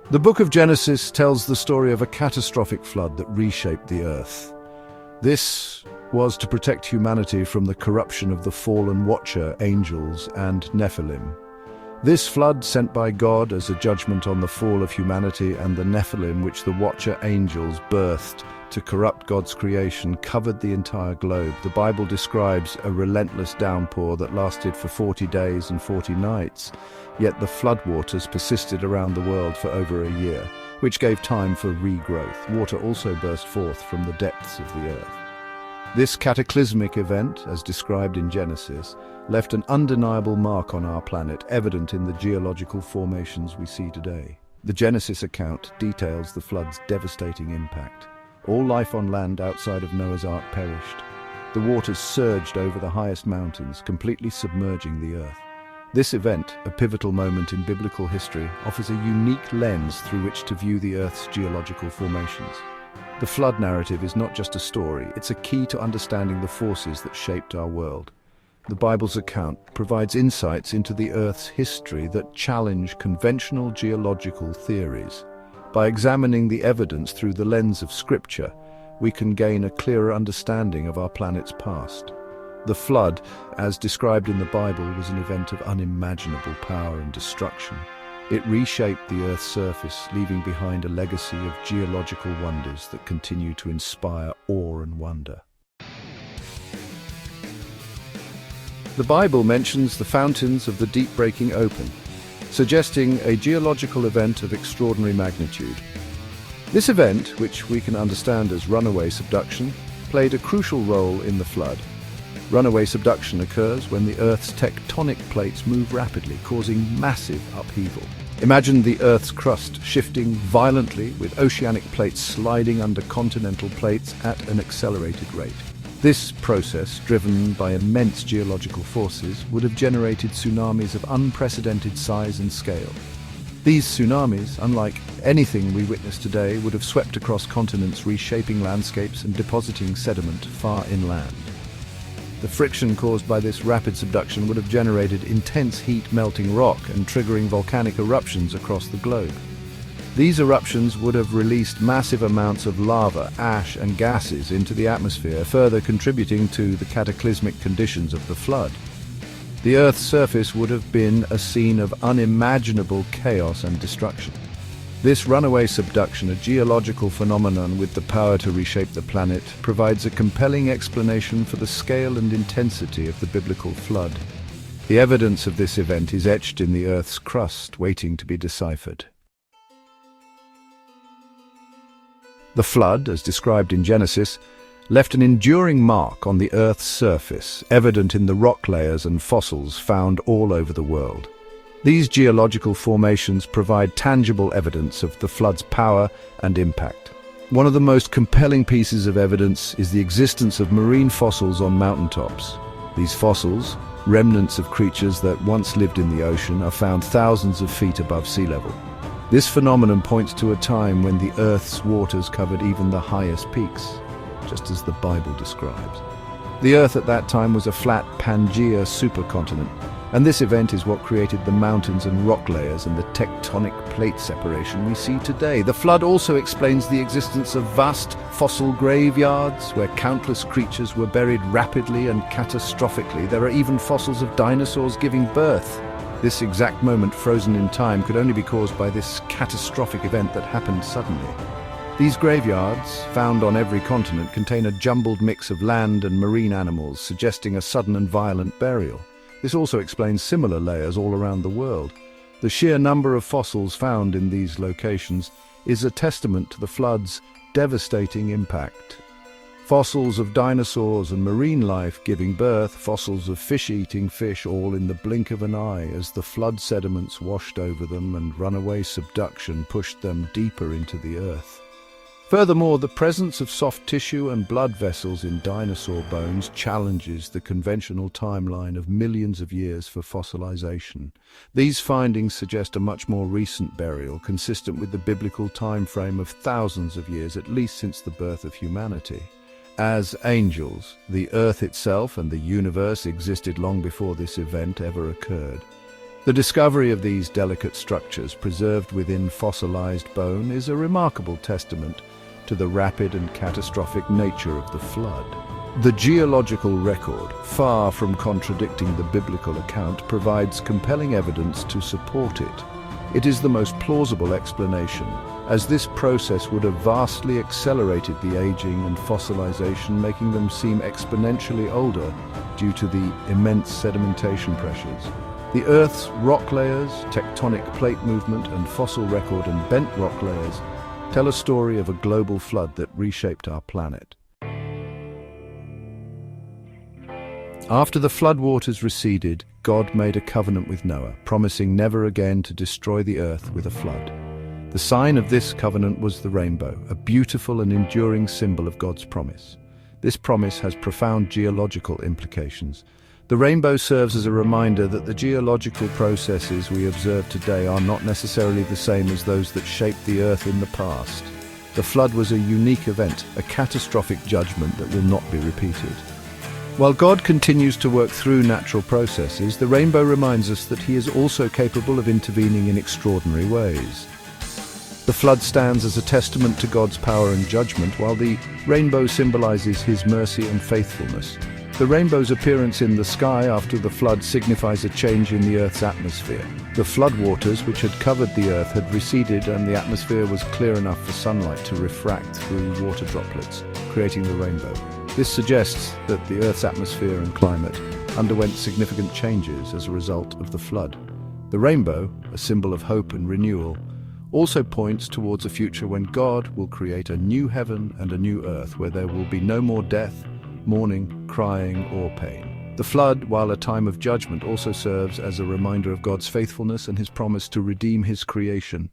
The book of Genesis tells the story of a catastrophic flood that reshaped the earth. This was to protect humanity from the corruption of the fallen Watcher angels and Nephilim. This flood, sent by God as a judgment on the fall of humanity and the Nephilim which the Watcher angels birthed to corrupt God's creation, covered the entire globe. The Bible describes a relentless downpour that lasted for 40 days and 40 nights, yet the floodwaters persisted around the world for over a year, which gave time for regrowth. Water also burst forth from the depths of the earth. This cataclysmic event, as described in Genesis, left an undeniable mark on our planet, evident in the geological formations we see today. The Genesis account details the flood's devastating impact. All life on land outside of Noah's Ark perished. The waters surged over the highest mountains, completely submerging the earth. This event, a pivotal moment in biblical history, offers a unique lens through which to view the Earth's geological formations. The flood narrative is not just a story, it's a key to understanding the forces that shaped our world. The Bible's account provides insights into the Earth's history that challenge conventional geological theories. By examining the evidence through the lens of Scripture, we can gain a clearer understanding of our planet's past. The flood, as described in the Bible, was an event of unimaginable power and destruction. It reshaped the Earth's surface, leaving behind a legacy of geological wonders that continue to inspire awe and wonder. The Bible mentions the fountains of the deep breaking open, suggesting a geological event of extraordinary magnitude. This event, which we can understand as runaway subduction, played a crucial role in the flood. Runaway subduction occurs when the Earth's tectonic plates move rapidly, causing massive upheaval. Imagine the Earth's crust shifting violently, with oceanic plates sliding under continental plates at an accelerated rate. This process, driven by immense geological forces, would have generated tsunamis of unprecedented size and scale. These tsunamis, unlike anything we witness today, would have swept across continents, reshaping landscapes and depositing sediment far inland. The friction caused by this rapid subduction would have generated intense heat, melting rock and triggering volcanic eruptions across the globe. These eruptions would have released massive amounts of lava, ash and gases into the atmosphere, further contributing to the cataclysmic conditions of the flood. The Earth's surface would have been a scene of unimaginable chaos and destruction. This runaway subduction, a geological phenomenon with the power to reshape the planet, provides a compelling explanation for the scale and intensity of the biblical flood. The evidence of this event is etched in the Earth's crust, waiting to be deciphered. The flood, as described in Genesis, left an enduring mark on the Earth's surface, evident in the rock layers and fossils found all over the world. These geological formations provide tangible evidence of the flood's power and impact. One of the most compelling pieces of evidence is the existence of marine fossils on mountaintops. These fossils, remnants of creatures that once lived in the ocean, are found thousands of feet above sea level. This phenomenon points to a time when the Earth's waters covered even the highest peaks, just as the Bible describes. The Earth at that time was a flat Pangea supercontinent, and this event is what created the mountains and rock layers and the tectonic plate separation we see today. The flood also explains the existence of vast fossil graveyards where countless creatures were buried rapidly and catastrophically. There are even fossils of dinosaurs giving birth. This exact moment, frozen in time, could only be caused by this catastrophic event that happened suddenly. These graveyards, found on every continent, contain a jumbled mix of land and marine animals, suggesting a sudden and violent burial. This also explains similar layers all around the world. The sheer number of fossils found in these locations is a testament to the flood's devastating impact. Fossils of dinosaurs and marine life giving birth, fossils of fish-eating fish, all in the blink of an eye as the flood sediments washed over them and runaway subduction pushed them deeper into the earth. Furthermore, the presence of soft tissue and blood vessels in dinosaur bones challenges the conventional timeline of millions of years for fossilization. These findings suggest a much more recent burial, consistent with the biblical time frame of thousands of years, at least since the birth of humanity. As angels, the earth itself and the universe existed long before this event ever occurred. The discovery of these delicate structures preserved within fossilized bone is a remarkable testament to the rapid and catastrophic nature of the flood. The geological record, far from contradicting the biblical account, provides compelling evidence to support it. It is the most plausible explanation, as this process would have vastly accelerated the aging and fossilization, making them seem exponentially older due to the immense sedimentation pressures. The Earth's rock layers, tectonic plate movement, and fossil record and bent rock layers tell a story of a global flood that reshaped our planet. After the floodwaters receded, God made a covenant with Noah, promising never again to destroy the earth with a flood. The sign of this covenant was the rainbow, a beautiful and enduring symbol of God's promise. This promise has profound geological implications. The rainbow serves as a reminder that the geological processes we observe today are not necessarily the same as those that shaped the earth in the past. The flood was a unique event, a catastrophic judgment that will not be repeated. While God continues to work through natural processes, the rainbow reminds us that He is also capable of intervening in extraordinary ways. The flood stands as a testament to God's power and judgment, while the rainbow symbolizes His mercy and faithfulness. The rainbow's appearance in the sky after the flood signifies a change in the Earth's atmosphere. The floodwaters which had covered the Earth had receded, and the atmosphere was clear enough for sunlight to refract through water droplets, creating the rainbow. This suggests that the Earth's atmosphere and climate underwent significant changes as a result of the flood. The rainbow, a symbol of hope and renewal, also points towards a future when God will create a new heaven and a new earth where there will be no more death, mourning, crying, or pain. The flood, while a time of judgment, also serves as a reminder of God's faithfulness and His promise to redeem His creation.